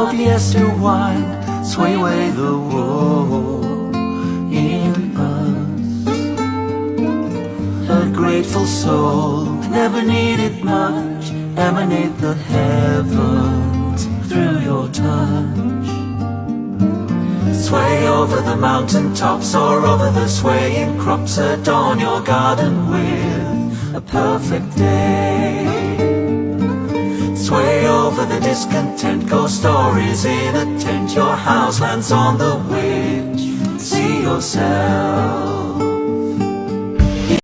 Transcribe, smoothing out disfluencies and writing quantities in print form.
of yester wine sway away the woe in us. A grateful soul never needed much, emanate the heavens through your touch. Sway over the mountain tops or over the swaying crops, adorn your garden with a perfect day. Sway over the discontent, ghost stories in a tent, your house lands on the witch, see yourself